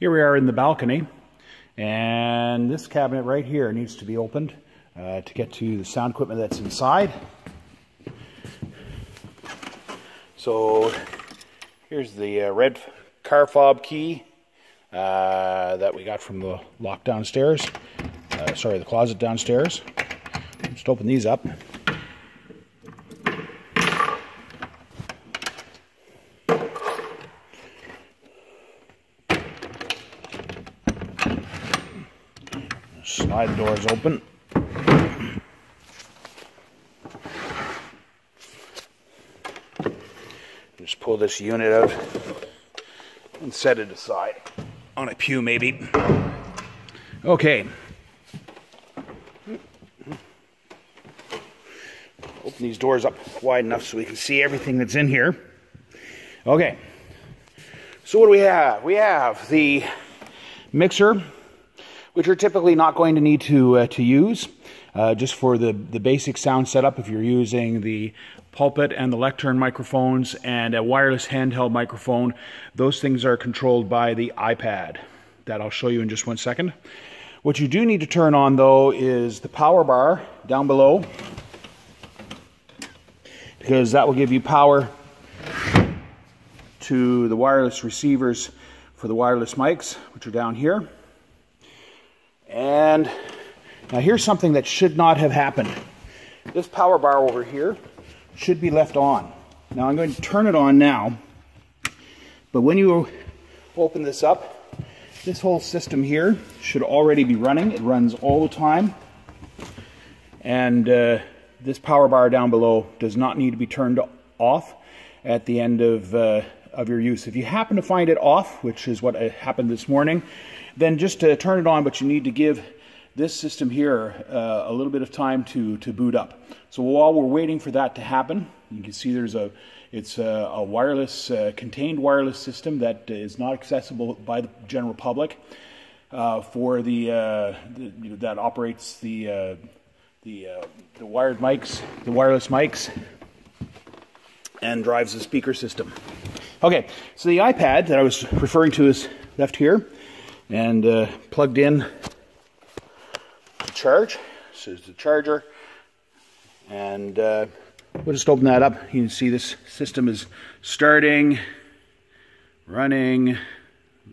Here we are in the balcony, and this cabinet right here needs to be opened to get to the sound equipment that's inside. So here's the red car fob key that we got from the lock downstairs. The closet downstairs. Just open these up. Slide the doors open. Just pull this unit out and set it aside on a pew maybe. Okay. Open these doors up wide enough so we can see everything that's in here. Okay. So what do we have? We have the mixer, which you're typically not going to need to use, just for the basic sound setup if you're using the pulpit and the lectern microphones and a wireless handheld microphone. Those things are controlled by the iPad. That I'll show you in just one second. What you do need to turn on though is the power bar down below, because that will give you power to the wireless receivers for the wireless mics, which are down here. And now here's something that should not have happened. This power bar over here should be left on. Now I'm going to turn it on now, but when you open this up, this whole system here should already be running. It runs all the time. And this power bar down below does not need to be turned off at the end of your use. If you happen to find it off, which is what happened this morning, then just turn it on, but you need to give this system here a little bit of time to boot up. So while we're waiting for that to happen, you can see it's a wireless, contained wireless system that is not accessible by the general public for that operates the wired mics, the wireless mics, and drives the speaker system. Okay, so the iPad that I was referring to is left here and plugged in to charge. This is the charger, and we'll just open that up. You can see this system is starting, running.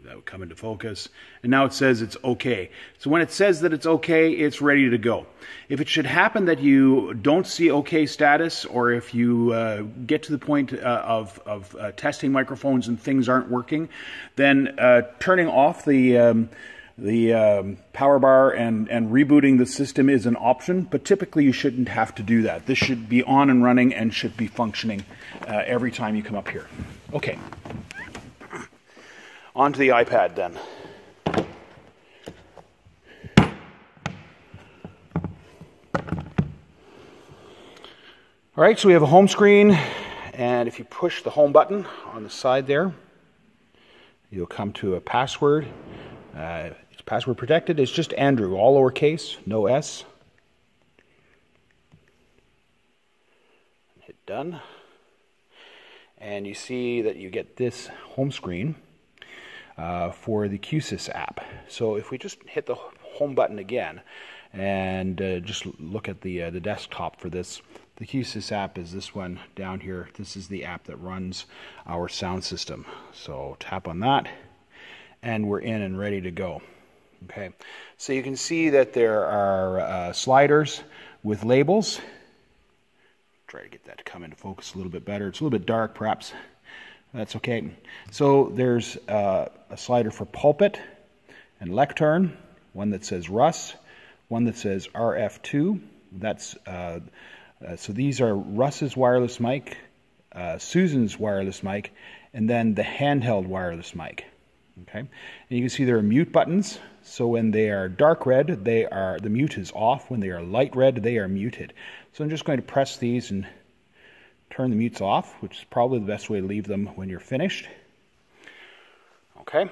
That would come into focus, and now it says it's okay. So when it says that it's okay, it's ready to go. If it should happen that you don't see okay status, or if you get to the point of testing microphones and things aren't working, then turning off the power bar and rebooting the system is an option, but typically you shouldn't have to do that. This should be on and running and should be functioning every time you come up here. Okay. On to the iPad then. All right, so we have a home screen, and if you push the home button on the side there, you'll come to a password. It's password protected. It's just Andrew, all lowercase, no S. Hit done. And you see that you get this home screen for the QSYS app. So if we just hit the home button again and just look at the desktop for this, the QSYS app is this one down here. This is the app that runs our sound system. So tap on that and we're in and ready to go. Okay, so you can see that there are sliders with labels. Try to get that to come into focus a little bit better. It's a little bit dark perhaps. That's okay. So there's a slider for pulpit and lectern, one that says Russ, one that says RF2. That's so these are Russ's wireless mic, Susan's wireless mic, and then the handheld wireless mic. Okay, and you can see there are mute buttons. So when they are dark red, the mute is off. When they are light red, they are muted. So I'm just going to press these and turn the mutes off, which is probably the best way to leave them when you're finished. Okay.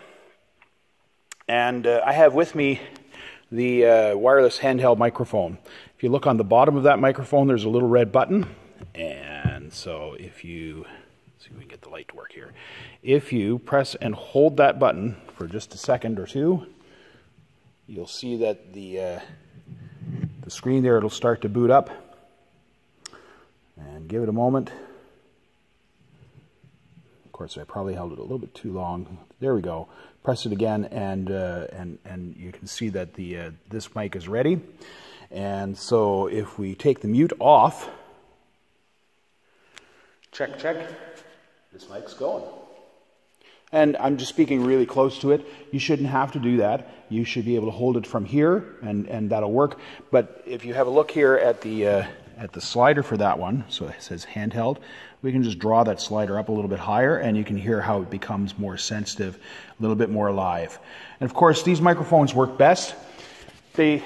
And I have with me the wireless handheld microphone. If you look on the bottom of that microphone, there's a little red button. And so if you, let's see if we can get the light to work here. If you press and hold that button for for just a second or two, you'll see that the screen there, it'll start to boot up. And give it a moment. Of course, I probably held it a little bit too long. There we go. Press it again, and you can see that this mic is ready. And so if we take the mute off, check, this mic's going. And I'm just speaking really close to it. You shouldn't have to do that. You should be able to hold it from here, and that'll work. But if you have a look here at the slider for that one, so it says handheld, we can just draw that slider up a little bit higher, and you can hear how it becomes more sensitive, a little bit more live. And of course, these microphones work best. They